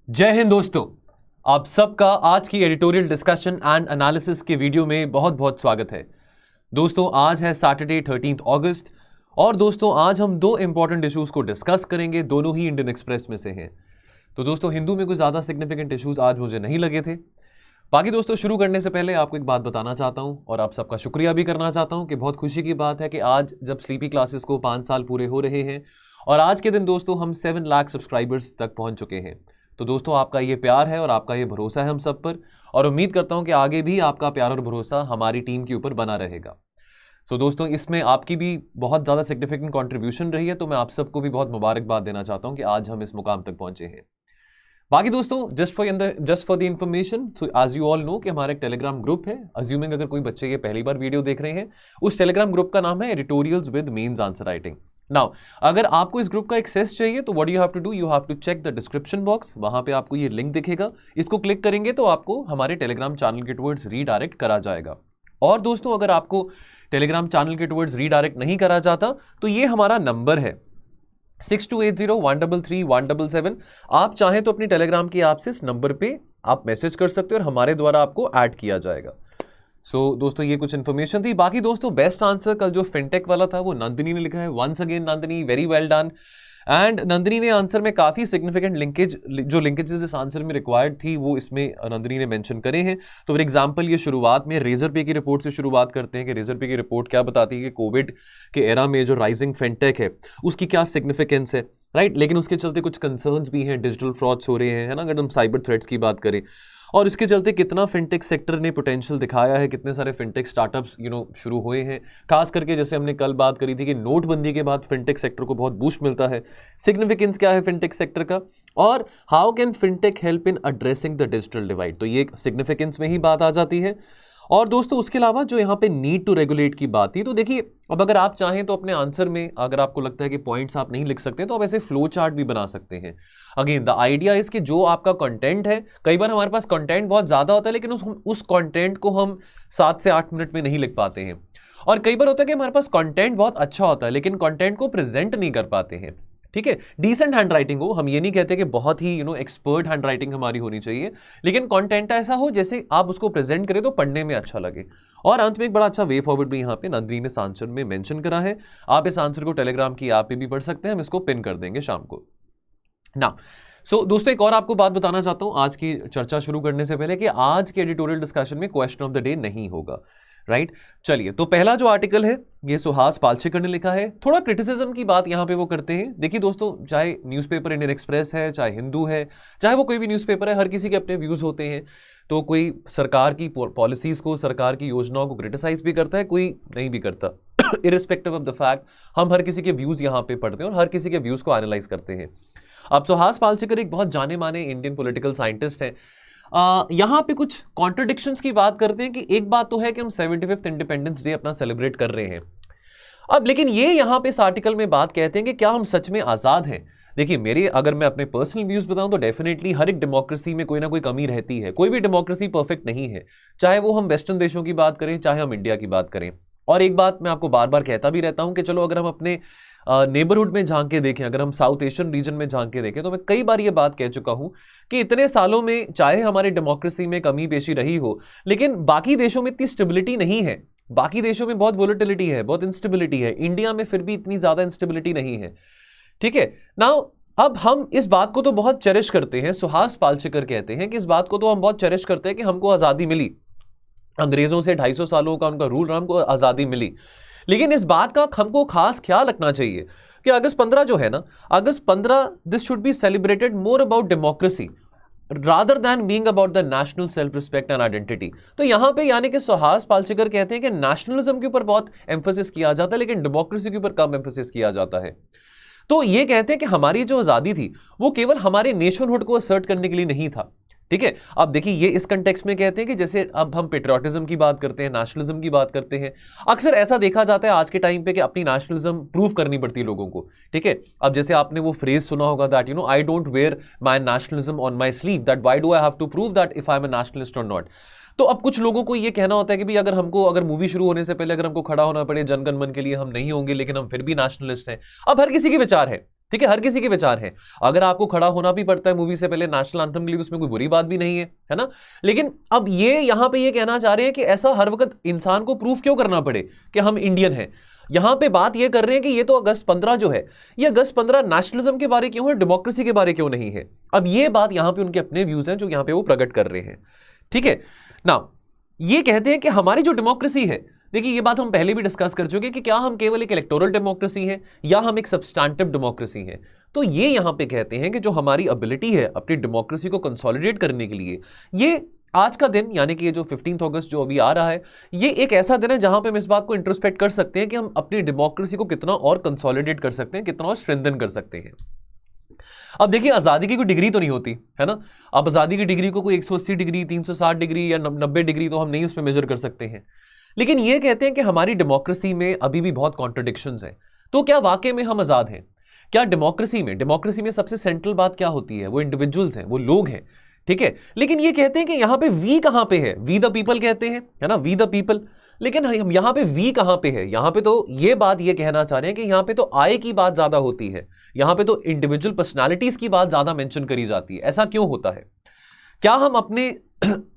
जय हिंद दोस्तों। आप सबका आज की एडिटोरियल डिस्कशन एंड एनालिसिस के वीडियो में बहुत बहुत स्वागत है। दोस्तों आज है सैटरडे 13 अगस्त और दोस्तों आज हम दो इंपॉर्टेंट इश्यूज को डिस्कस करेंगे, दोनों ही इंडियन एक्सप्रेस में से हैं। तो दोस्तों हिंदू में कोई ज़्यादा सिग्निफिकेंट इश्यूज आज मुझे नहीं लगे थे। बाकी दोस्तों शुरू करने से पहले आपको एक बात बताना चाहता हूं और आप सबका शुक्रिया भी करना चाहता हूं कि बहुत खुशी की बात है कि आज जब स्लीपी क्लासेस को 5 साल पूरे हो रहे हैं और आज के दिन दोस्तों हम 7 लाख सब्सक्राइबर्स तक पहुंच चुके हैं। तो दोस्तों आपका ये प्यार है और आपका ये भरोसा है हम सब पर, और उम्मीद करता हूं कि आगे भी आपका प्यार और भरोसा हमारी टीम के ऊपर बना रहेगा। सो दोस्तों इसमें आपकी भी बहुत ज़्यादा सिग्निफिकेंट कंट्रीब्यूशन रही है, तो मैं आप सबको भी बहुत मुबारकबाद देना चाहता हूं कि आज हम इस मुकाम तक पहुंचे हैं। बाकी दोस्तों just for the information, so as you all know कि हमारा एक टेलीग्राम ग्रुप है। अज्यूमिंग अगर कोई बच्चे ये पहली बार वीडियो देख रहे हैं, उस टेलीग्राम ग्रुप का नाम है editorials with mains answer writing. Now अगर आपको इस ग्रुप का एक्सेस चाहिए तो what you have to do, you have to check the description box. वहां पे आपको ये लिंक दिखेगा, इसको क्लिक करेंगे तो आपको हमारे टेलीग्राम चैनल के टुवर्ड्स रीडायरेक्ट करा जाएगा। और दोस्तों अगर आपको टेलीग्राम चैनल के टुवर्ड्स रीडायरेक्ट नहीं करा जाता तो ये हमारा नंबर है 6280133177। आप चाहें तो अपनी टेलीग्राम की ऐप से इस नंबर पे आप मैसेज कर सकते हो और हमारे द्वारा आपको ऐड किया जाएगा। दोस्तों ये कुछ इन्फॉर्मेशन थी। बाकी दोस्तों बेस्ट आंसर कल जो फिनटेक वाला था वो नंदिनी ने लिखा है। Once again Nandini, very well done. And Nandini ने आंसर में काफी सिग्निफिकेंट लिंकेजेस इस आंसर में रिक्वायर्ड थी वो इसमें नंदिनी ने मेंशन करे हैं। तो फॉर एग्जांपल ये शुरुआत में रेजर पे की रिपोर्ट से शुरुआत करते हैं कि रेजर पे की रिपोर्ट क्या बताती है कि कोविड के एरा में जो राइजिंग फिनटेक है उसकी क्या सिग्निफिकेंस है, राइट। लेकिन उसके चलते कुछ कंसर्न्स भी हैं, डिजिटल फ्रॉड्स हो रहे हैं, है ना, अगर हम साइबर थ्रेट्स की बात करें, और इसके चलते कितना फिनटेक सेक्टर ने पोटेंशियल दिखाया है, कितने सारे फिनटेक स्टार्टअप्स शुरू हुए हैं। खास करके जैसे हमने कल बात करी थी कि नोटबंदी के बाद फिनटेक सेक्टर को बहुत बूस्ट मिलता है। सिग्निफिकेंस क्या है फिनटेक सेक्टर का, और how can fintech help in addressing the digital divide, तो ये सिग्निफिकेंस में ही बात आ जाती है। और दोस्तों उसके अलावा जो यहाँ पे नीड टू रेगुलेट की बात थी, तो देखिए अब अगर आप चाहें तो अपने आंसर में अगर आपको लगता है कि पॉइंट्स आप नहीं लिख सकते तो आप ऐसे फ्लो चार्ट भी बना सकते हैं। अगेन द आइडिया इज कि जो आपका कंटेंट है, कई बार हमारे पास कंटेंट बहुत ज्यादा होता है लेकिन उस कंटेंट को हम 7 से 8 मिनट में नहीं लिख पाते हैं, और कई बार होता है कि हमारे पास कंटेंट बहुत अच्छा होता है लेकिन कंटेंट को प्रेजेंट नहीं कर पाते हैं। ठीक है, डिसेंट हैंड राइटिंग हो, हम ये नहीं कहते कि बहुत ही एक्सपर्ट हैंड राइटिंग हमारी होनी चाहिए, लेकिन कंटेंट ऐसा हो जैसे आप उसको प्रेजेंट करें तो पढ़ने में अच्छा लगे। और अंत में एक बड़ा अच्छा वे फॉरवर्ड भी यहाँ पे नंदिनी ने आंसर में मेंशन करा है। आप इस आंसर को टेलीग्राम की ऐप पे भी पढ़ सकते हैं, हम इसको पिन कर देंगे शाम को ना। दोस्तों एक और आपको बात बताना चाहता हूं आज की चर्चा शुरू करने से पहले कि आज के एडिटोरियल डिस्कशन में क्वेश्चन ऑफ द डे नहीं होगा, राइट। चलिए तो पहला जो आर्टिकल है ये सुहास पालचेकर ने लिखा है। थोड़ा क्रिटिसिज्म की बात यहां पे वो करते हैं। देखिए दोस्तों, चाहे न्यूज़पेपर इंडियन एक्सप्रेस है, चाहे हिंदू है, चाहे वो कोई भी न्यूज़पेपर है, हर किसी के अपने व्यूज होते हैं। तो कोई सरकार की पॉलिसीज को, सरकार की योजनाओं को क्रिटिसाइज भी करता है, कोई नहीं भी करता। इरिस्पेक्टिव ऑफ द फैक्ट हम हर किसी के व्यूज यहां पे पढ़ते हैं और हर किसी के व्यूज को एनालाइज करते हैं। अब सुहास पालचेकर एक बहुत जाने माने इंडियन पॉलिटिकल साइंटिस्ट हैं। यहां पे कुछ कॉन्ट्रडिक्शंस की बात करते हैं कि एक बात तो है कि हम 75th इंडिपेंडेंस डे अपना सेलिब्रेट कर रहे हैं, अब लेकिन ये यहां पे इस आर्टिकल में बात कहते हैं कि क्या हम सच में आजाद हैं। देखिए मेरे अगर मैं अपने पर्सनल व्यूज बताऊं तो डेफिनेटली हर एक डेमोक्रेसी में कोई ना कोई कमी रहती है, कोई भी डेमोक्रेसी परफेक्ट नहीं है, चाहे वो हम वेस्टर्न देशों की बात करें चाहे हम इंडिया की बात करें। और एक बात मैं आपको बार बार कहता भी रहता हूं कि चलो अगर हम अपने नेबरहुड में झांक के देखें, अगर हम साउथ एशियन रीजन में झांक के देखें, तो मैं कई बार ये बात कह चुका हूं कि इतने सालों में चाहे हमारी डेमोक्रेसी में कमी पेशी रही हो, लेकिन बाकी देशों में इतनी स्टेबिलिटी नहीं है। बाकी देशों में बहुत वोलेटिलिटी है, बहुत इंस्टेबिलिटी है, इंडिया में फिर भी इतनी ज्यादा इंस्टेबिलिटी नहीं है। ठीक है, नाउ अब हम इस बात को तो बहुत चेरिश करते हैं, सुहास पालचेकर कहते हैं कि इस बात को तो हम बहुत चेरिश करते हैं कि हमको आजादी मिली, अंग्रेजों से 250 सालों का उनका रूल, हमको आजादी मिली। लेकिन इस बात का हमको खास ख्याल रखना चाहिए कि अगस्त 15 जो है ना, अगस्त 15 this should be celebrated more about democracy rather than being about the national self respect and identity. तो यहां पे यानी कि सुहास पालचेकर कहते हैं कि नेशनलिज्म के ऊपर बहुत एम्फेसिस किया जाता है लेकिन डेमोक्रेसी के ऊपर कम एम्फेसिस किया जाता है। तो ये कहते हैं कि हमारी जो आजादी थी वो केवल हमारे नेशनहुड को असर्ट करने के लिए नहीं था। ठीक है, अब देखिए ये इस कंटेक्स्ट में कहते हैं कि जैसे अब हम पेट्रियोटिज्म की बात करते हैं, नेशनलिज्म की बात करते हैं, अक्सर ऐसा देखा जाता है आज के टाइम पे कि अपनी नेशनलिज्म प्रूव करनी पड़ती है लोगों को। ठीक है, अब जैसे आपने वो फ्रेज सुना होगा that I don't wear my nationalism on my sleeve, that why do I have to prove that if I am a nationalist और नॉट। तो अब कुछ लोगों को ये कहना होता है कि भाई अगर मूवी शुरू होने से पहले अगर हमको खड़ा होना पड़े जनगण मन के लिए, हम नहीं होंगे लेकिन हम फिर भी नेशनलिस्ट हैं। अब हर किसी के विचार है, ठीक है, हर किसी के विचार हैं। अगर आपको खड़ा होना भी पड़ता है मूवी से पहले नेशनल एंथम के लिए तो उसमें कोई बुरी बात भी नहीं है ना। लेकिन अब ये यहां पे ये कहना चाह रहे हैं कि ऐसा हर वक्त इंसान को प्रूफ क्यों करना पड़े कि हम इंडियन हैं। यहां पे बात ये कर रहे हैं कि ये तो अगस्त 15 जो है, ये अगस्त 15 नेशनलिज्म के बारे क्यों है, डेमोक्रेसी के बारे क्यों नहीं है। अब ये बात यहां पे उनके अपने व्यूज हैं जो यहां पे वो प्रकट कर रहे हैं। ठीक है ना, ये कहते हैं कि हमारी जो डेमोक्रेसी है, देखिए ये बात हम पहले भी डिस्कस कर चुके हैं कि क्या हम केवल एक इलेक्टोरल डेमोक्रेसी है या हम एक सब्सटैंटिव डेमोक्रेसी है। तो ये यहां पे कहते हैं कि जो हमारी एबिलिटी है अपनी डेमोक्रेसी को कंसोलिडेट करने के लिए, ये आज का दिन यानी कि ये जो 15 अगस्त जो अभी आ रहा है, ये एक ऐसा दिन है जहां पे हम इस बात को इंट्रोस्पेक्ट कर सकते हैं कि हम अपनी डेमोक्रेसी को कितना और कंसोलिडेट कर सकते हैं, कितना और स्ट्रेंथन कर सकते हैं। अब देखिए आजादी की कोई डिग्री तो नहीं होती है ना। अब आजादी की डिग्री को कोई 180 डिग्री, 360 डिग्री या 90 डिग्री तो हम नहीं उसमें मेजर कर सकते हैं। लेकिन ये कहते हैं कि हमारी डेमोक्रेसी में अभी भी बहुत कॉन्ट्रडिक्शंस हैं। तो क्या वाकई में हम आजाद हैं? क्या डेमोक्रेसी में सबसे सेंट्रल बात क्या होती है? वो इंडिविजुअल्स हैं, वो लोग हैं। ठीक है, लेकिन ये कहते हैं कि यहां पे वी कहां पे है? वी द पीपल कहते हैं, है ना, वी द पीपल। लेकिन हम यहां पे वी कहां पे है? यहां पे तो ये बात ये कहना चाह रहे हैं कि यहां पे तो आय की बात ज्यादा होती है, यहां पे तो इंडिविजुअल पर्सनालिटीज की बात ज्यादा मेंशन करी जाती है। ऐसा क्यों होता है? क्या हम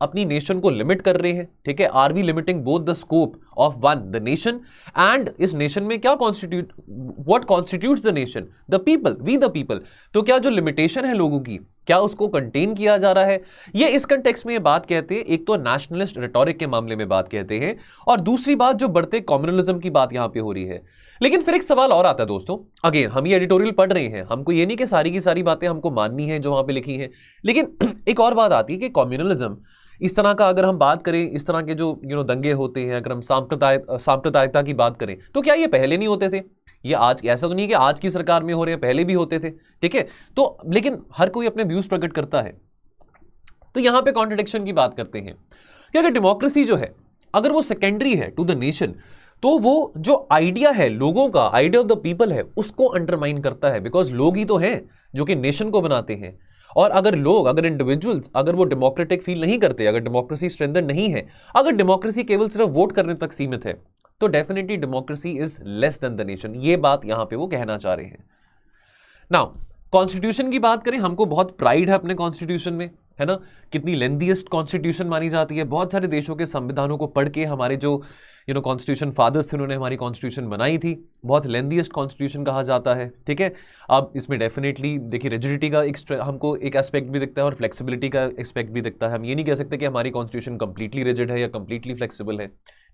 अपनी नेशन को लिमिट कर रहे हैं? ठीक है, are we limiting both the scope of one the nation and इस नेशन में क्या what constitutes the nation? The people, we the people. तो क्या जो लिमिटेशन है लोगों की, क्या उसको कंटेन किया जा रहा है? ये इस कंटेक्स्ट में ये बात कहते हैं, एक तो नेशनलिस्ट रेटोरिक के मामले में बात कहते हैं, और दूसरी बात जो बढ़ते कम्युनलिज्म की बात यहां पे हो रही है। लेकिन फिर एक सवाल और आता है दोस्तों, अगेन हम ये एडिटोरियल पढ़ रहे हैं, हमको ये नहीं कि सारी की सारी बातें हमको माननी है जो वहां पे लिखी है। लेकिन एक और बात आती है कि कम्युनलिज्म इस तरह का अगर हम बात करें, इस तरह के जो दंगे होते हैं, अगर हम सांप्रदायिकता की बात करें, तो क्या ये पहले नहीं होते थे? ये आज ऐसा तो नहीं कि आज की सरकार में हो रहे हैं, पहले भी होते थे। ठीक है, तो लेकिन हर कोई अपने व्यूज प्रकट करता है। तो यहां पे कॉन्ट्रडिक्शन की बात करते हैं कि अगर डेमोक्रेसी जो है अगर वो सेकेंडरी है टू द नेशन, तो वो जो आइडिया है लोगों का, आइडिया ऑफ द पीपल है, उसको अंडरमाइन करता है। बिकॉज लोग ही तो हैं जो कि नेशन को बनाते हैं। और अगर लोग, अगर इंडिविजुअल्स, अगर वो डेमोक्रेटिक फील नहीं करते, अगर डेमोक्रेसी स्ट्रेंथन नहीं है, अगर डेमोक्रेसी केवल सिर्फ वोट करने तक सीमित है, तो definitely democracy is less than the nation. ये बात यहां पे वो कहना चाह रहे हैं। नाउ कॉन्स्टिट्यूशन की बात करें, हमको बहुत प्राइड है अपने कॉन्स्टिट्यूशन में, है ना। कितनी लेंथीएस्ट कॉन्स्टिट्यूशन मानी जाती है। बहुत सारे देशों के संविधानों को पढ़ के हमारे जो कॉन्स्टिट्यूशन फादर्स थे, उन्होंने हमारी कॉन्स्टिट्यूशन बनाई थी। बहुत लेंथीएस्ट कॉन्स्टिट्यूशन कहा जाता है। ठीक है, अब इसमें डेफिनेटली देखिए रिजिडिटी का हमको एक एस्पेक्ट भी दिखता है और फ्लेक्सिबिलिटी का एस्पेक्ट भी दिखता है। हम ये नहीं कह सकते कि हमारी कॉन्स्टिट्यूशन कंप्लीटली रिजिड है या कंप्लीटली फ्लेक्सिबल है।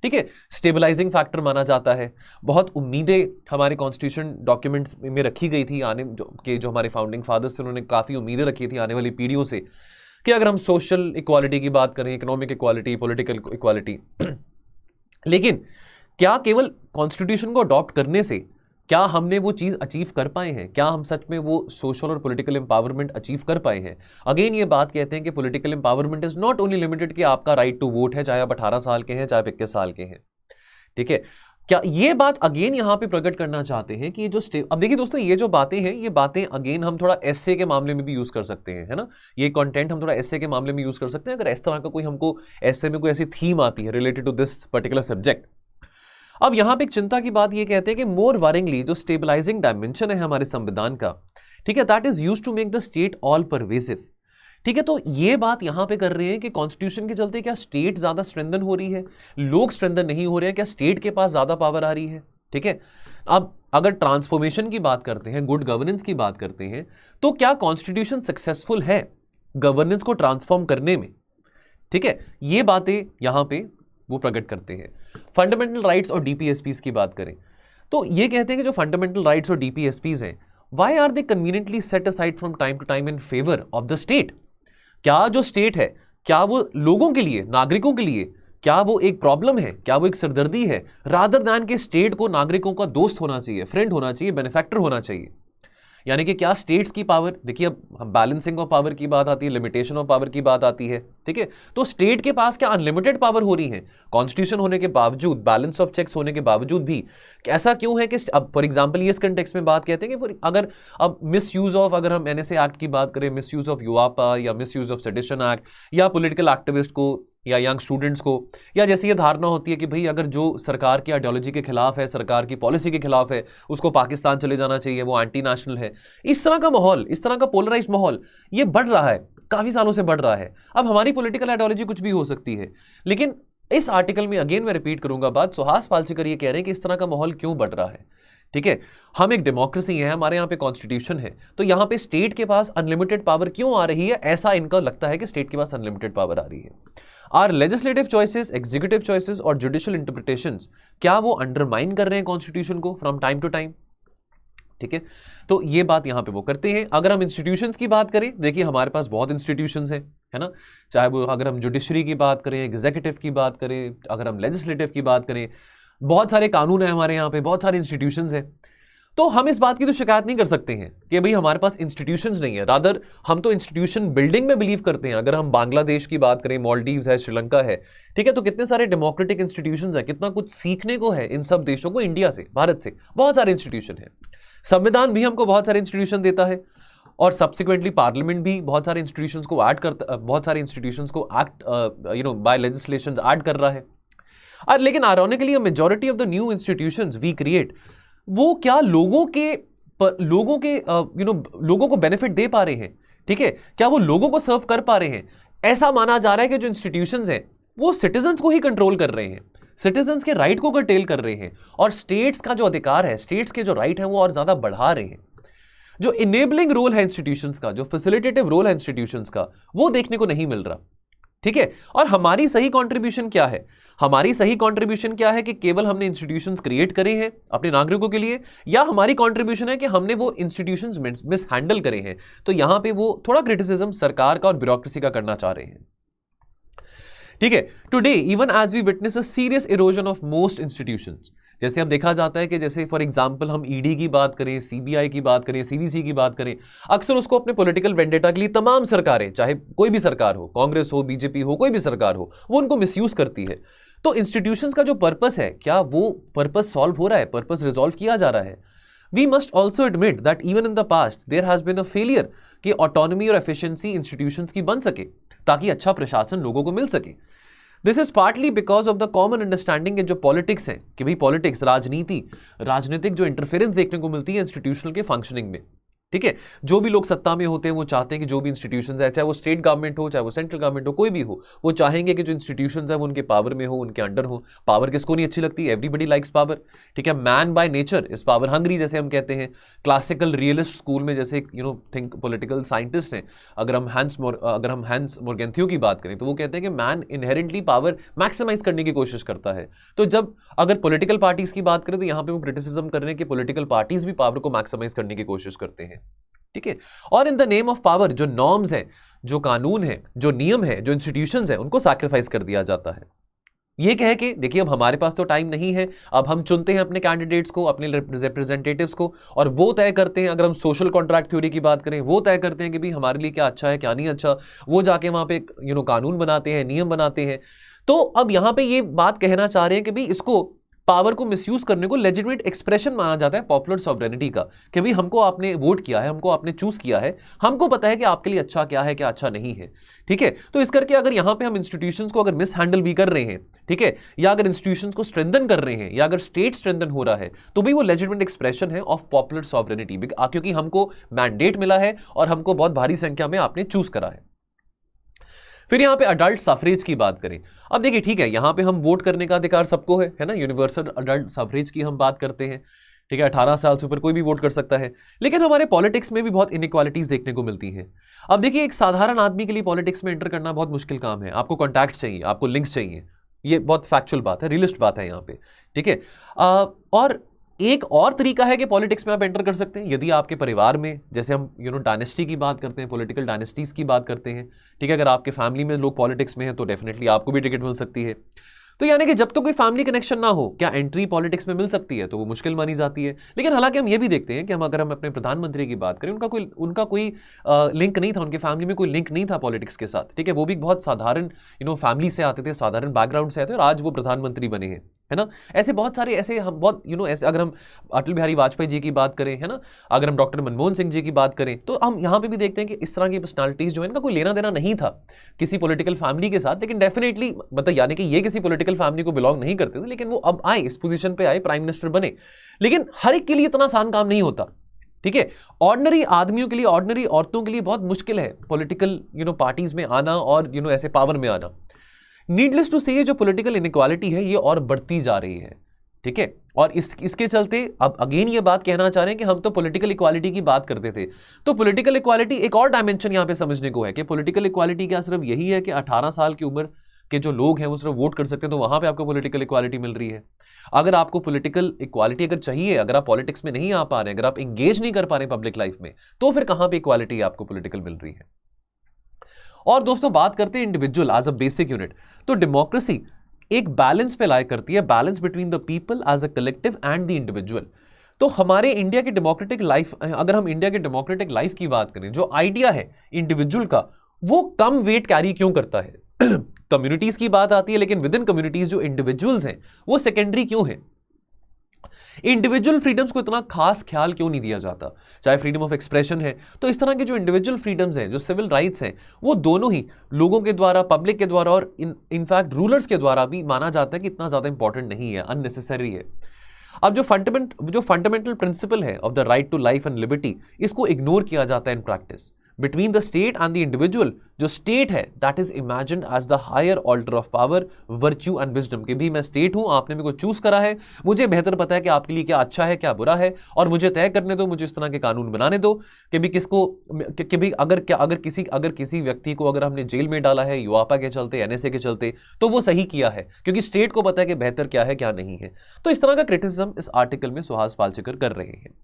ठीक है, स्टेबलाइजिंग फैक्टर माना जाता है। बहुत उम्मीदें हमारे कॉन्स्टिट्यूशन डॉक्यूमेंट्स में रखी गई थी, जो हमारे फाउंडिंग फादर्स थे, उन्होंने काफ़ी उम्मीदें रखी थी आने वाली पीढ़ियों से, कि अगर हम सोशल इक्वालिटी की बात करें, इकोनॉमिक इक्वालिटी, पॉलिटिकल इक्वालिटी, लेकिन क्या केवल कॉन्स्टिट्यूशन को अडॉप्ट करने से क्या हमने वो चीज़ अचीव कर पाए हैं? क्या हम सच में वो सोशल और पॉलिटिकल एम्पावरमेंट अचीव कर पाए हैं? अगेन ये बात कहते हैं कि political empowerment is not only limited कि आपका राइट टू वोट है, चाहे आप 18 साल के हैं, चाहे आप 21 साल के हैं। ठीक है, क्या ये बात अगेन यहां पे प्रकट करना चाहते हैं कि ये जो अब देखिए दोस्तों, ये जो बातें हैं, ये बातें अगेन हम थोड़ा एस्से के मामले में भी यूज कर सकते हैं, है ना। ये कंटेंट हम थोड़ा एस्से के मामले में यूज कर सकते हैं, अगर इस तरह का कोई हमको एस्से में कोई ऐसी थीम आती है related to this particular subject. अब यहां पे एक चिंता की बात ये कहते हैं कि मोर वारिंगली जो स्टेबलाइजिंग डायमेंशन है हमारे संविधान का, ठीक है, that is use to make the state all pervasive. ठीक है, तो ये बात यहां पे कर रहे हैं कि कॉन्स्टिट्यूशन के चलते क्या स्टेट ज्यादा स्ट्रेंथन हो रही है, लोग स्ट्रेंथन नहीं हो रहे हैं, क्या स्टेट के पास ज्यादा पावर आ रही है? ठीक है, अब अगर ट्रांसफॉर्मेशन की बात करते हैं, गुड गवर्नेंस की बात करते हैं, तो क्या कॉन्स्टिट्यूशन सक्सेसफुल है गवर्नेंस को ट्रांसफॉर्म करने में? ठीक है, ये बातें यहां पे वो प्रकट करते हैं। फंडामेंटल राइट्स और डीपीएसपीज की बात करें तो ये कहते हैं कि जो फंडामेंटल राइट्स और डीपीएसपीज हैं, why are they conveniently set aside from time to time in favour of the state? क्या जो स्टेट है, क्या वो लोगों के लिए, नागरिकों के लिए, क्या वो एक प्रॉब्लम है, क्या वो एक सरदर्दी है, रादर दैन के स्टेट को नागरिकों का दोस्त होना चाहिए, फ्रेंड होना चाहिए, बेनिफैक्टर होना चाहिए? यानी कि क्या स्टेट्स की पावर, देखिए अब बैलेंसिंग ऑफ पावर की बात आती है, लिमिटेशन ऑफ पावर की बात आती है। ठीक है, तो स्टेट के पास क्या अनलिमिटेड पावर हो रही है कॉन्स्टिट्यूशन होने के बावजूद, बैलेंस ऑफ चेक्स होने के बावजूद भी? ऐसा क्यों है कि अब फॉर एग्जांपल ये इस कंटेक्स्ट में बात कहते हैं कि अगर अब मिस यूज ऑफ, अगर हम एनएसए एक्ट की बात करें, मिस यूज ऑफ यूआपा या miss use of sedition act या पॉलिटिकल एक्टिविस्ट को या यंग स्टूडेंट्स को, या जैसी ये धारणा होती है कि भाई अगर जो सरकार की आइडियोलॉजी के खिलाफ है, सरकार की पॉलिसी के खिलाफ है, उसको पाकिस्तान चले जाना चाहिए, वो एंटी नेशनल है। इस तरह का माहौल, इस तरह का पोलराइज्ड माहौल ये बढ़ रहा है, काफी सालों से बढ़ रहा है। अब हमारी पॉलिटिकल आइडियोलॉजी कुछ भी हो सकती है, लेकिन इस आर्टिकल में अगेन मैं रिपीट करूंगा बात, सुहास पालसेकर ये कह रहे हैं कि इस तरह का माहौल क्यों बढ़ रहा है। ठीक है, हम एक डेमोक्रेसी है, हमारे यहाँ पे कॉन्स्टिट्यूशन है, तो यहाँ पे स्टेट के पास अनलिमिटेड पावर क्यों आ रही है? ऐसा इनका लगता है कि स्टेट के पास अनलिमिटेड पावर आ रही है। Are legislative choices, executive choices और जुडिशियल इंटरप्रिटेशंस, क्या वो अंडरमाइन कर रहे हैं कॉन्स्टिट्यूशन को फ्रॉम टाइम टू टाइम? ठीक है, तो ये बात यहां पे वो करते हैं। अगर हम इंस्टीट्यूशंस की बात करें, देखिए हमारे पास बहुत इंस्टीट्यूशंस हैं, है ना, चाहे वो अगर हम जुडिशरी की बात करें, एग्जीक्यूटिव की बात करें, अगर हम लेजिस्लेटिव की बात करें, बहुत सारे कानून हैं हमारे यहाँ पे, बहुत सारे इंस्टीट्यूशंस हैं। तो हम इस बात की तो शिकायत नहीं कर सकते हैं कि भाई हमारे पास इंस्टीट्यूशंस नहीं है, रादर हम तो इंस्टीट्यूशन बिल्डिंग में बिलीव करते हैं। अगर हम बांग्लादेश की बात करें, मालदीव्स है, श्रीलंका है, ठीक है, तो कितने सारे डेमोक्रेटिक इंस्टीट्यूशंस है, कितना कुछ सीखने को है इन सब देशों को, इंडिया से, भारत से बहुत सारे इंस्टीट्यूशन है। संविधान भी हमको बहुत सारे इंस्टीट्यूशन देता है, और सब्सिक्वेंटली पार्लियामेंट भी बहुत सारे इंस्टीट्यूशंस को ऐड करता, बहुत सारे इंस्टीट्यूशंस को एक्ट बाय लेजिस्लेशंस ऐड कर रहा है। और लेकिन ironically majority of the new institutions we create, वो क्या लोगों के लोगों को बेनिफिट दे पा रहे हैं? ठीक है, क्या वो लोगों को सर्व कर पा रहे हैं? ऐसा माना जा रहा है कि जो इंस्टीट्यूशंस हैं वो सिटीजंस को ही कंट्रोल कर रहे हैं, सिटीजंस के राइट को कर्टेल कर रहे हैं, और स्टेट्स का जो अधिकार है, स्टेट्स के जो राइट है वो और ज्यादा बढ़ा रहे हैं। जो इनेबलिंग रोल है इंस्टीट्यूशंस का, जो फैसिलिटेटिव रोल है इंस्टीट्यूशंस का, वो देखने को नहीं मिल रहा। ठीक है, और हमारी सही कंट्रीब्यूशन क्या है? हमारी सही कंट्रीब्यूशन क्या है कि केवल हमने इंस्टीट्यूशंस क्रिएट करे हैं अपने नागरिकों के लिए, या हमारी कंट्रीब्यूशन है कि हमने वो इंस्टीट्यूशंस मिस हैंडल करे हैं? तो यहां पे वो थोड़ा क्रिटिसिज्म सरकार का और ब्यूरोक्रेसी का करना चाह रहे हैं। ठीक है, today even as we witness a serious erosion of most institutions, जैसे अब देखा जाता है कि जैसे फॉर एग्जांपल हम ईडी की बात करें, सीबीआई की बात करें, सीवीसी की बात करें, अक्सर उसको अपने पॉलिटिकल वेंडेटा के लिए तमाम सरकारें, चाहे कोई भी सरकार हो, कांग्रेस हो, बीजेपी हो, कोई भी सरकार हो, वो उनको मिसयूज करती है। तो इंस्टीट्यूशंस का जो पर्पस है, क्या वो पर्पस सॉल्व हो रहा है? पर्पस रिजॉल्व किया जा रहा है? We must also admit that even in the past there has been a failure कि ऑटोनॉमी और एफिशिएंसी इंस्टीट्यूशंस की बन सके, ताकि अच्छा प्रशासन लोगों को मिल सके। This is partly because of the common understanding जो पॉलिटिक्स है, कि भाई पॉलिटिक्स, राजनीतिक जो इंटरफेरेंस देखने को मिलती है इंस्टीट्यूशनल के फंक्शनिंग में। ठीक है, जो भी लोग सत्ता में होते हैं वो चाहते हैं कि जो भी इंस्टीट्यूशंस है, चाहे वो स्टेट गवर्नमेंट हो, चाहे वो सेंट्रल गवर्नमेंट हो, कोई भी हो, वो चाहेंगे कि जो इंस्टीट्यूशंस है वो उनके पावर में हो, उनके अंडर हो। पावर किसको नहीं अच्छी लगती? Everybody likes power. ठीक है, man by nature is power hungry, जैसे हम कहते हैं। क्लासिकल रियलिस्ट स्कूल में जैसे थिंक पॉलिटिकल साइंटिस्ट हैं, अगर हम हैंस मोर्गेंथियो की बात करें, तो वो कहते हैं कि मैन इनहेरेंटली पावर मैक्सिमाइज करने की कोशिश करता है। तो जब अगर पॉलिटिकल पार्टीज की बात करें, तो यहां पे वो क्रिटिसिज्म कर रहे हैं कि पॉलिटिकल पार्टीज भी पावर को मैक्सिमाइज करने की कोशिश करते हैं। ठीक है, और in the name of power जो नॉर्म्स हैं, जो कानून है, जो नियम है, जो इंस्टीट्यूशंस हैं, उनको सैक्रिफाइस कर दिया जाता है। ये कह के देखिए, अब हमारे पास तो टाइम नहीं है, अब हम चुनते हैं अपने कैंडिडेट्स को, अपने रिप्रेजेंटेटिव्स को, और वो तय करते हैं। अगर हम सोशल कॉन्ट्रैक्ट थ्योरी की बात करें, वो तय करते हैं कि भाई हमारे लिए क्या अच्छा है, क्या नहीं अच्छा। वो जाके वहां पे कानून बनाते हैं, नियम बनाते हैं। तो अब यहां पे ये बात कहना चाह रहे हैं कि भाई इसको, पावर को मिसयूज करने को लेजिटिमेट एक्सप्रेशन माना जाता है पॉपुलर सॉवरेनिटी का, कि भाई हमको आपने वोट किया है, हमको आपने चूज किया है, हमको पता है कि आपके लिए अच्छा क्या है, क्या अच्छा नहीं है। ठीक है, तो इस करके अगर यहां पे हम इंस्टीट्यूशंस को अगर मिस हैंडल भी कर रहे हैं, ठीक है, या अगर इंस्टीट्यूशंस को स्ट्रेंथन कर रहे हैं, या अगर स्टेट स्ट्रेंथन हो रहा है, तो भी वो लेजिटिमेट एक्सप्रेशन है ऑफ पॉपुलर सॉवरेनिटी, क्योंकि हमको मैंडेट मिला है और हमको बहुत भारी संख्या में आपने चूज करा है। फिर यहां पे अडल्ट सफरेज की बात करें। अब देखिए, ठीक है, यहां पे हम वोट करने का अधिकार सबको है ना, यूनिवर्सल अडल्ट सफरेज की हम बात करते हैं। ठीक है, 18 साल से ऊपर कोई भी वोट कर सकता है। लेकिन हमारे पॉलिटिक्स में भी बहुत इनइक्वालिटीज देखने को मिलती हैं। अब देखिए, एक साधारण आदमी के लिए पॉलिटिक्स में एंटर करना बहुत मुश्किल काम है। आपको कॉन्टैक्ट चाहिए, आपको लिंक्स चाहिए, ये बहुत फैक्चुअल बात है, रियलिस्ट बात है यहाँ पे। ठीक है, और एक और तरीका है कि पॉलिटिक्स में आप एंटर कर सकते हैं यदि आपके परिवार में, जैसे हम डायनेस्टी की बात करते हैं, पॉलिटिकल डायनेस्टीज की बात करते हैं। ठीक है, अगर आपके फैमिली में लोग पॉलिटिक्स में हैं तो डेफिनेटली आपको भी टिकट मिल सकती है। तो यानी कि जब तक कोई फैमिली कनेक्शन ना हो, क्या एंट्री पॉलिटिक्स में मिल सकती है? तो वो मुश्किल मानी जाती है। लेकिन हालांकि हम ये भी देखते हैं कि अगर हम अपने प्रधानमंत्री की बात करें, उनका कोई लिंक नहीं था, उनके फैमिली में कोई लिंक नहीं था पॉलिटिक्स के साथ। ठीक है, वो भी बहुत साधारण फैमिली से आते थे, साधारण बैकग्राउंड से आते थे, और आज वो प्रधानमंत्री बने हैं। है ना। ऐसे बहुत सारे ऐसे हम बहुत ऐसे अगर हम अटल बिहारी वाजपेयी जी की बात करें, है ना, अगर हम डॉक्टर मनमोहन सिंह जी की बात करें, तो हम यहां पे भी देखते हैं कि इस तरह की पर्सनालिटीज जो है इनका कोई लेना देना नहीं था किसी पॉलिटिकल फैमिली के साथ, लेकिन डेफिनेटली मतलब यानी कि ये किसी पॉलिटिकल फैमिली को बिलोंग नहीं करते थे, लेकिन वो अब आए इस पोजीशन पे आए, प्राइम मिनिस्टर बने। लेकिन हर एक के लिए इतना आसान काम नहीं होता, ठीक है। ऑर्डिनरी आदमियों के लिए, ऑर्डिनरी औरतों के लिए बहुत मुश्किल है पॉलिटिकल पार्टीज में आना और ऐसे पावर में आना। नीडलेस टू से ये जो पॉलिटिकल इनइक्वालिटी है ये और बढ़ती जा रही है, ठीक है। और इसके चलते अब अगेन ये बात कहना चाह रहे हैं कि हम तो पॉलिटिकल इक्वालिटी की बात करते थे, तो पॉलिटिकल इक्वालिटी एक और डायमेंशन यहां पे समझने को है कि पॉलिटिकल इक्वालिटी क्या सिर्फ यही है कि 18 साल की उम्र के जो लोग हैं वो सिर्फ वोट कर सकते हैं, तो वहां पे आपको पॉलिटिकल इक्वालिटी मिल रही है। अगर आपको पॉलिटिकल इक्वालिटी अगर चाहिए, अगर आप पॉलिटिक्स में नहीं आ पा रहे हैं, अगर आप एंगेज नहीं कर पा रहे हैं पब्लिक लाइफ में, तो फिर कहां पे इक्वालिटी आपको पॉलिटिकल मिल रही है। और दोस्तों बात करते हैं individual as a basic unit, तो डेमोक्रेसी एक बैलेंस पे लाया करती है, balance between the people as a collective and the individual. तो हमारे इंडिया की डेमोक्रेटिक लाइफ, अगर हम इंडिया के डेमोक्रेटिक लाइफ की बात करें, जो आइडिया है इंडिविजुअल का वो कम वेट कैरी क्यों करता है? कम्युनिटीज की बात आती है, लेकिन विद इन कम्युनिटीज जो इंडिविजुअल्स हैं वो सेकेंडरी क्यों है? इंडिविजुअल फ्रीडम्स को इतना खास ख्याल क्यों नहीं दिया जाता? चाहे फ्रीडम ऑफ एक्सप्रेशन है, तो इस तरह के जो इंडिविजुअल फ्रीडम्स हैं, जो सिविल राइट्स हैं, वो दोनों ही लोगों के द्वारा, पब्लिक के द्वारा और इनफैक्ट रूलर्स के द्वारा भी माना जाता है कि इतना ज्यादा इंपॉर्टेंट नहीं है, अननेसेसरी है। अब जो फंडामेंटल प्रिंसिपल है of the right to life and liberty, इसको इग्नोर किया जाता है in practice. Between the state and the individual, जो स्टेट है that is imagined as the higher order of power, virtue and wisdom, कि भी मैं स्टेट हूं, आपने मेरे को चूज करा है, मुझे बेहतर पता है कि आपके लिए क्या अच्छा है क्या बुरा है, और मुझे तय करने दो, मुझे इस तरह के कानून बनाने दो कि भी किसको कि भी अगर किसी व्यक्ति को अगर हमने जेल में डाला है युवापा के चलते, एनएसए के चलते, तो वो सही किया है, क्योंकि स्टेट को पता है कि बेहतर क्या है क्या नहीं है। तो इस तरह का क्रिटिसिज्म इस आर्टिकल में सुहास पालचेकर कर रहे हैं।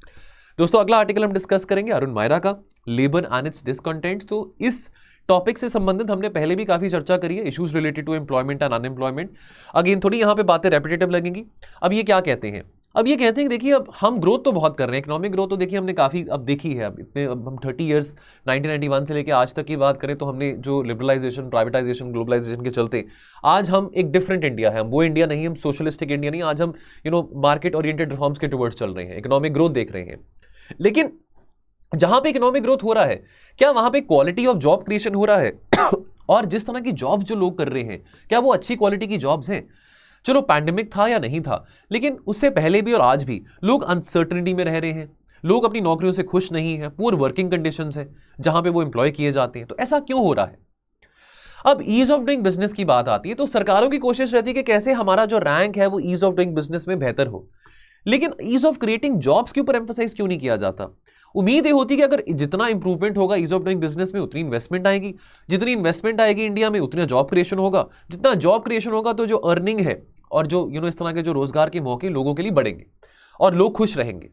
दोस्तों अगला आर्टिकल हम डिस्कस करेंगे अरुण मायरा का, लेबर एंड इट्स डिसकंटेंट्स। तो इस टॉपिक से संबंधित हमने पहले भी काफी चर्चा करी है, issues related to employment and unemployment. Again थोड़ी यहां पे बातें रेपिटेटिव लगेंगी। अब ये क्या कहते हैं? अब ये कहते हैं कि देखिए अब हम ग्रोथ तो बहुत कर रहे हैं, इकोनॉमिक ग्रोथ तो देखिए हमने काफी अब देखी है, अब हम 30 ईयर्स 1991 से लेकर आज तक की बात करें तो हमने जो लिबरलाइजेशन, प्राइवेटाइजेशन, ग्लोबलाइजेशन के चलते आज हम एक डिफरेंट इंडिया है, हम वो इंडिया नहीं, हम सोशलिस्टिक इंडिया नहीं, आज हम मार्केट ओरिएंटेड रिफॉर्म्स के टुवर्ड्स चल रहे हैं, इकोनॉमिक ग्रोथ देख रहे हैं। लेकिन जहां पे इकोनॉमिक ग्रोथ हो रहा है, क्या वहां पे क्वालिटी ऑफ जॉब क्रिएशन हो रहा है? और जिस तरह की जॉब्स जो लोग कर रहे हैं, क्या वो अच्छी क्वालिटी की जॉब्स हैं? चलो पैंडेमिक था या नहीं था, लेकिन उससे पहले भी और आज भी लोग अनसर्टेनिटी में रह रहे हैं, लोग अपनी नौकरियों से खुश नहीं है, पुअर वर्किंग कंडीशंस है जहां पे वो एम्प्लॉय किए जाते हैं। तो ऐसा क्यों हो रहा है? अब ईज ऑफ डूइंग बिजनेस की बात आती है, तो सरकारों की कोशिश रहती है कि कैसे हमारा जो रैंक है वो ईज ऑफ डूइंग बिजनेस में बेहतर हो, लेकिन ईज ऑफ क्रिएटिंग जॉब्स के ऊपर एम्फसाइज क्यों नहीं किया जाता? उम्मीद ये होती है कि अगर जितना इंप्रूवमेंट होगा ईज ऑफ डूइंग बिजनेस में, उतनी इन्वेस्टमेंट आएगी, जितनी इन्वेस्टमेंट आएगी इंडिया में उतना जॉब क्रिएशन होगा, जितना जॉब क्रिएशन होगा तो जो अर्निंग है और जो इस तरह के जो रोजगार के मौके लोगों के लिए बढ़ेंगे और लोग खुश रहेंगे।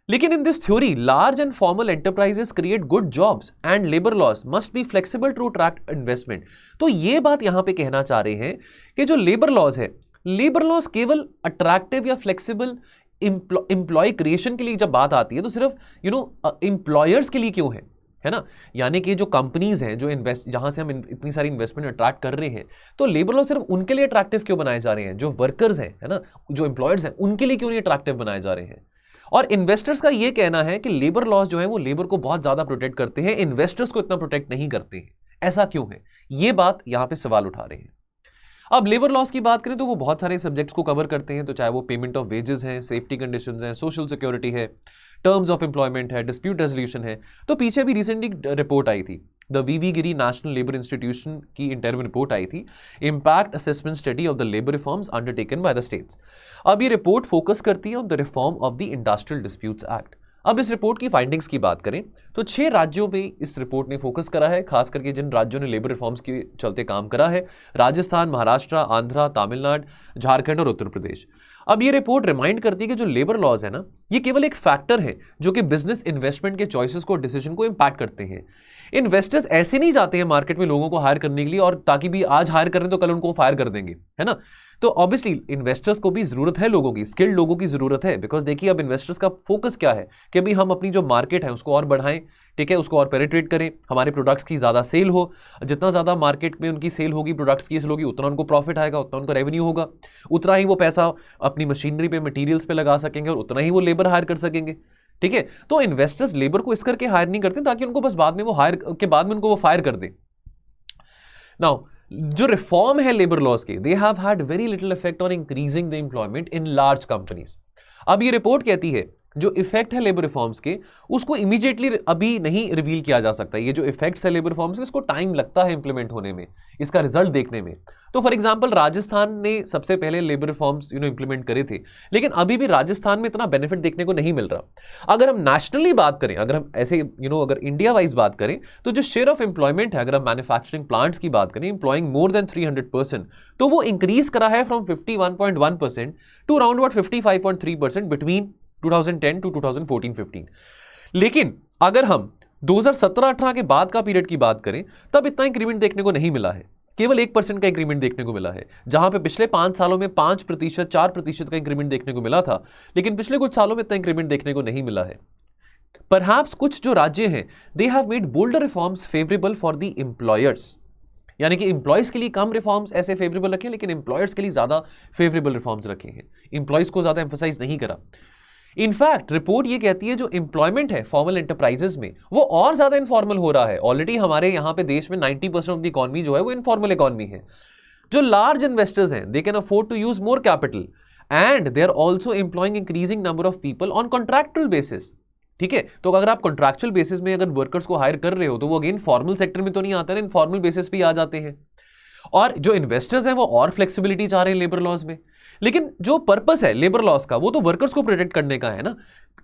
लेकिन in this theory large and formal enterprises create good jobs and labour laws must be flexible to attract investment. तो ये बात यहां पे कहना चाह रहे हैं कि जो लेबर लॉस है, लेबर लॉस केवल अट्रैक्टिव या फ्लेक्सिबल एम्प्लॉय क्रिएशन के लिए जब बात आती है तो सिर्फ एम्प्लॉयर्स के लिए क्यों है ना? यानी कि जो कंपनीज हैं, जो जहां से हम इतनी सारी इन्वेस्टमेंट अट्रैक्ट कर रहे हैं, तो लेबर लॉ सिर्फ उनके लिए अट्रैक्टिव क्यों बनाए जा रहे हैं? जो वर्कर्स हैं, है ना, जो एम्प्लॉयर्स हैं, उनके लिए क्यों नहीं अट्रैक्टिव बनाए जा रहे हैं? और इन्वेस्टर्स का यह कहना है कि लेबर लॉज जो है वो लेबर को बहुत ज्यादा प्रोटेक्ट करते हैं, इन्वेस्टर्स को इतना प्रोटेक्ट नहीं करते हैं। ऐसा क्यों है? ये बात यहां पे सवाल उठा रहे हैं। अब लेबर लॉस की बात करें तो वो बहुत सारे सब्जेक्ट्स को कवर करते हैं, तो चाहे वो पेमेंट ऑफ वेजेस हैं, सेफ्टी कंडीशंस हैं, सोशल सिक्योरिटी है, टर्म्स ऑफ एम्प्लॉयमेंट है, डिस्प्यूट रेजोल्यूशन है। तो पीछे भी रिसेंटली रिपोर्ट आई थी, the V V Giri national labour institution की इंटरव्यू रिपोर्ट आई थी, impact assessment study of the labour reforms undertaken by the states. अब ये रिपोर्ट फोकस करती है on the reform of the industrial disputes act. अब इस रिपोर्ट की फाइंडिंग्स की बात करें तो 6 राज्यों पे इस रिपोर्ट ने फोकस करा है, खास करके जिन राज्यों ने लेबर रिफॉर्म्स के चलते काम करा है, राजस्थान, महाराष्ट्र, आंध्र, तमिलनाडु, झारखंड और उत्तर प्रदेश। अब ये रिपोर्ट रिमाइंड करती है कि जो लेबर लॉज है ना, ये केवल एक फैक्टर है जो कि बिजनेस इन्वेस्टमेंट के चॉइसेस को, डिसीजन को इंपैक्ट करते हैं। इन्वेस्टर्स ऐसे नहीं जाते हैं मार्केट में लोगों को हायर करने के लिए और ताकि भी आज हायर करें तो कल उनको फायर कर देंगे, है ना। तो ऑब्वियसली इन्वेस्टर्स को भी जरूरत है, लोगों की, स्किल्ड लोगों की जरूरत है, बिकॉज देखिए अब इन्वेस्टर्स का फोकस क्या है कि अभी हम अपनी जो मार्केट है उसको और बढ़ाएं, ठीक है, उसको और पेनिट्रेट करें, हमारे प्रोडक्ट्स की ज्यादा सेल हो, जितना ज्यादा मार्केट में उनकी सेल होगी, प्रोडक्ट्स की सेल होगी, उतना उनको प्रॉफिट आएगा, उतना उनका रेवेन्यू होगा, उतना ही वो पैसा अपनी मशीनरी पे, मटीरियल्स पे लगा सकेंगे और उतना ही वो लेबर हायर कर सकेंगे, ठीक है। तो इन्वेस्टर्स लेबर को इस करके हायर नहीं करते ताकि उनको बस बाद में वो हायर के बाद में उनको वो फायर कर दे। नाउ जो रिफॉर्म है लेबर लॉज के, they have had very little effect on increasing the employment in large companies. अब ये रिपोर्ट कहती है जो इफेक्ट है लेबर रिफॉर्म्स के, उसको इमीडिएटली अभी नहीं रिवील किया जा सकता। ये जो इफेक्ट्स है लेबर रिफॉर्म्स के, इसको टाइम लगता है इंप्लीमेंट होने में, इसका रिजल्ट देखने में। तो फॉर एग्जांपल राजस्थान ने सबसे पहले लेबर रिफॉर्म्स इंप्लीमेंट करे थे, लेकिन अभी भी राजस्थान में इतना बेनिफिट देखने को नहीं मिल रहा। अगर हम नेशनली बात करें, अगर हम ऐसे अगर इंडिया वाइज बात करें, तो जो शेयर ऑफ एम्प्लॉयमेंट है, अगर हम मैन्युफैक्चरिंग प्लांट्स की बात करें, एम्प्लॉइंग मोर देन 300%, तो वो इंक्रीज करा है from 51.1% to around 55.3% between 2010 to 2014-15। लेकिन अगर हम 2017-18 के बाद का पीरियड की बात करें, तब इतना इंक्रीमेंट देखने को नहीं मिला है, केवल 1% का इंक्रीमेंट देखने को मिला है, जहां पे पिछले 5 सालों में 5%, 4% का इंक्रीमेंट देखने को मिला था, लेकिन पिछले कुछ सालों में इतना इंक्रीमेंट देखने को नहीं मिला है। परहैप्स कुछ जो राज्य हैं, they have made boulder reforms favourable for the employers, यानी कि एम्प्लॉयज के लिए कम रिफॉर्म्स ऐसे फेवरेबल रखे, लेकिन एम्प्लॉयर्स के लिए ज्यादा फेवरेबल रिफॉर्म्स रखे हैं, एम्प्लॉयज को ज्यादा एम्फसाइज नहीं करा। इनफैक्ट रिपोर्ट ये कहती है जो एम्प्लॉयमेंट है फॉर्मल एंटरप्राइजेस में, वो और ज्यादा इनफॉर्मल हो रहा है। ऑलरेडी हमारे यहाँ पे देश में 90% ऑफ द इकोनॉमी जो है वो इनफॉर्मल इकोनॉमी है। जो लार्ज इन्वेस्टर्स हैं, they can afford to use more capital and they are also employing increasing number of people on contractual basis, ठीक है। तो अगर आप कॉन्ट्रैक्चुअल बेसिस में अगर वर्कर्स को हायर कर रहे हो, तो वो अगेन फॉर्मल सेक्टर में तो नहीं आते ना, इनफॉर्मल बेसिस पे आ जाते हैं। और जो इन्वेस्टर्स हैं वो और फ्लेक्सिबिलिटी चाह रहे हैं लेबर लॉज में, लेकिन जो पर्पस है लेबर लॉज का, वो तो वर्कर्स को प्रोटेक्ट करने का है ना,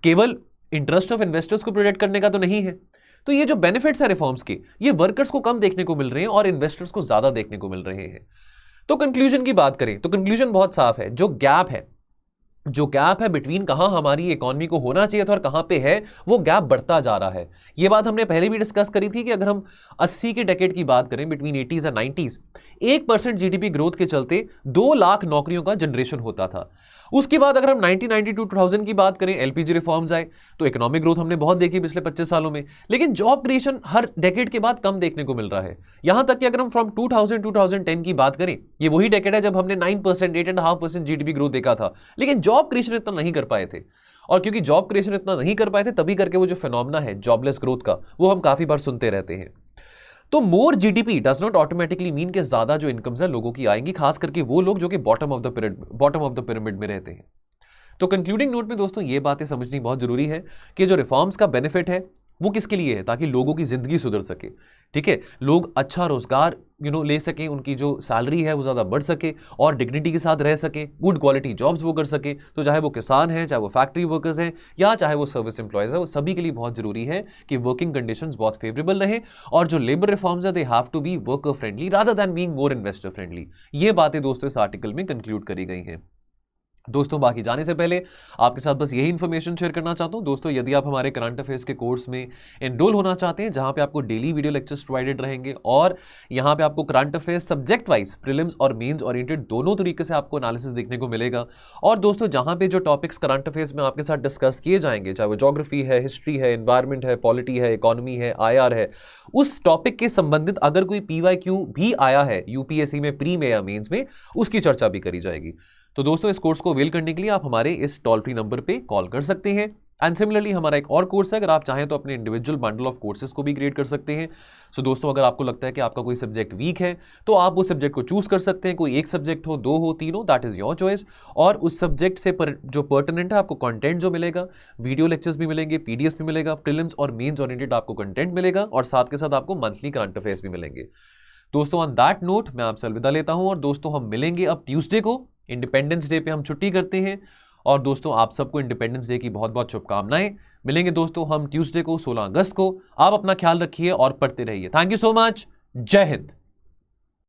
केवल इंटरेस्ट ऑफ इन्वेस्टर्स को प्रोटेक्ट करने का तो नहीं है। तो ये जो बेनिफिट्स है रिफॉर्म्स के, ये वर्कर्स को कम देखने को मिल रहे हैं और इन्वेस्टर्स को ज्यादा देखने को मिल रहे हैं। तो कंक्लूजन की बात करें तो कंक्लूजन बहुत साफ है, जो गैप है बिटवीन कहां हमारी इकोनॉमी को होना चाहिए था और कहां पे है, वो गैप बढ़ता जा रहा है। ये बात हमने पहले भी डिस्कस करी थी कि अगर हम 80 के डेकेड की बात करें, बिटवीन 80s और 90s, 1% जीडीपी ग्रोथ के चलते 2 लाख नौकरियों का जनरेशन होता था। उसके बाद अगर हम 1992-2000 की बात करें, एलपीजी रिफॉर्म्स आए, तो इकोनॉमिक ग्रोथ हमने बहुत देखी पिछले 25 सालों में, लेकिन जॉब क्रिएशन हर डेकेड के बाद कम देखने को मिल रहा है। यहां तक कि अगर हम फ्रॉम 2000-2010 की बात करें, ये वही डेकेड है जब हमने 9%, 8.5% जीडीपी ग्रोथ देखा था, लेकिन जॉब क्रिएशन इतना नहीं कर पाए थे। और क्योंकि जॉब क्रिएशन इतना नहीं कर पाए थे, तभी करके वो जो फिनोमेना है जॉबलेस ग्रोथ का, वो हम काफी बार सुनते रहते हैं। तो more GDP does not automatically mean कि ज्यादा जो इनकम्स है लोगों की आएंगी, खास करके वो लोग जो कि बॉटम ऑफ द पिरामिड में रहते हैं। तो कंक्लूडिंग नोट में दोस्तों ये बातें समझनी बहुत जरूरी है कि जो रिफॉर्म्स का बेनिफिट है वो किसके लिए है, ताकि लोगों की जिंदगी सुधर सके, ठीक है, लोग अच्छा रोजगार ले सकें, उनकी जो सैलरी है वो ज्यादा बढ़ सके और डिग्निटी के साथ रह सके, गुड क्वालिटी जॉब्स वो कर सके। तो चाहे वो किसान हैं, चाहे वो फैक्ट्री वर्कर्स हैं, या चाहे वो सर्विस एम्प्लॉयज है, वो सभी के लिए बहुत जरूरी है कि वर्किंग कंडीशंस बहुत फेवरेबल रहे और जो लेबर रिफॉर्म्स है they have to be worker friendly rather than being more investor friendly. ये बातें दोस्तों इस आर्टिकल में कंक्लूड करी गई हैं। दोस्तों बाकी जाने से पहले आपके साथ बस यही इन्फॉर्मेशन शेयर करना चाहता हूं दोस्तों, यदि आप हमारे करंट अफेयर्स के कोर्स में एनरोल होना चाहते हैं, जहां पे आपको डेली वीडियो लेक्चर्स प्रोवाइडेड रहेंगे और यहां पे आपको current affairs subject wise prelims और मेंस ओरिएंटेड दोनों तरीके से आपको एनालिसिस देखने को मिलेगा। और दोस्तों जहां पे जो टॉपिक्स करंट अफेयर्स में आपके साथ डिस्कस किए जाएंगे, चाहे वो ज्योग्राफी है, हिस्ट्री है, एनवायरमेंट है, पॉलिटी है, इकोनॉमी है, IR है, उस टॉपिक के संबंधित अगर कोई PYQ भी आया है यूपीएससी में प्री में या मेन्स में, उसकी चर्चा भी करी जाएगी। तो दोस्तों इस कोर्स को अवेल करने के लिए आप हमारे इस टोल फ्री नंबर पे कॉल कर सकते हैं। एंड सिमिलरली हमारा एक और कोर्स है, अगर आप चाहें तो अपने इंडिविजुअल बंडल ऑफ कोर्सेज को भी क्रिएट कर सकते हैं। सो दोस्तों अगर आपको लगता है कि आपका कोई सब्जेक्ट वीक है, तो आप वो सब्जेक्ट को चूज कर सकते हैं, कोई एक सब्जेक्ट हो, 2 हो, 3 हो, दैट इज योर चॉइस। और उस सब्जेक्ट से जो पर्टिनेंट है आपको कंटेंट जो मिलेगा, वीडियो लेक्चर्स भी मिलेंगे, PDF भी मिलेगा, प्रीलिम्स और मेंस ओरिएंटेड आपको कंटेंट मिलेगा और साथ के साथ आपको मंथली करंट अफेयर्स भी मिलेंगे। दोस्तों ऑन दैट नोट मैं आपसे अलविदा लेता हूं और दोस्तों हम मिलेंगे अब ट्यूसडे को, इंडिपेंडेंस डे पे हम छुट्टी करते हैं। और दोस्तों आप सबको इंडिपेंडेंस डे की बहुत बहुत शुभकामनाएं। मिलेंगे दोस्तों हम ट्यूसडे को 16 अगस्त को। आप अपना ख्याल रखिए और पढ़ते रहिए। Thank you so much. जय हिंद।